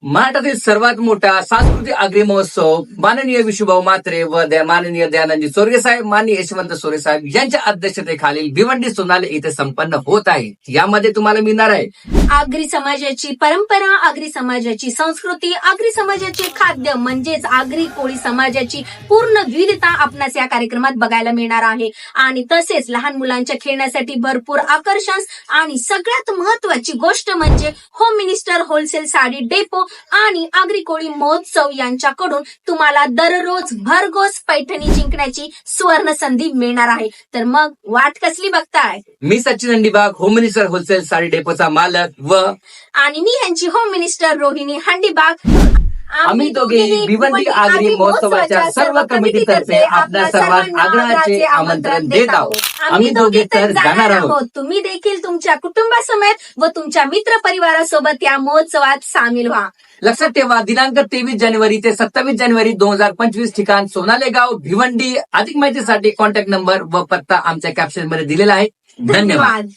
महाराष्ट्रातील सर्वात मोठा सांस्कृतिक आगरी महोत्सव माननीय विशुभाऊ म्हात्रे व माननीय दयानंदजी चोरगे साहेब, माननीय यशवंत सोरे साहेब यांच्या अध्यक्षतेखालील भिवंडी सोनाले येथे संपन्न होत आहे. यामध्ये तुम्हाला मिळणार आहे आगरी समाजाची परंपरा, आगरी समाजाची संस्कृती, आगरी समाजाचे खाद्य म्हणजेच आगरी कोळी समाजाची पूर्ण विविधता आपणास या कार्यक्रमात बघायला मिळणार आहे. आणि तसेच लहान मुलांच्या खेळण्यासाठी भरपूर आकर्षण आणि सगळ्यात महत्वाची गोष्ट म्हणजे home minister wholesale sari depot आणि आगरी कोळी महोत्सव यांच्याकडून तुम्हाला दररोज भरघोस पैठणी जिंकण्याची सुवर्ण संधी मिळणार आहे. तर मग वाट कसली बघताय? मी Sachin Handibag, home minister wholesale sari डेपोचा मालक व आणि मी यांची होम मिनिस्टर रोहिणी हंडीबाग. आम्ही दोघेही भिवंडी आगरी महोत्सवाच्या सर्व कमिटीतर्फे आपल्या सर्वांना आग्रहाचे आमंत्रण देत आहोत. आम्ही दोघे तर जाणार आहोत. तुम्ही देखील तुमच्या कुटुंबासमेत व तुमच्या मित्र परिवारासोबत या महोत्सवात सामील व्हा. लक्षात ठेवा, दिनांक 23 जानेवारी ते 27 जानेवारी 2025, ठिकाण सोनाले गाव, भिवंडी. अधिक माहितीसाठी कॉन्टॅक्ट नंबर व पत्ता आमच्या कॅप्शन मध्ये दिलेला आहे. धन्यवाद.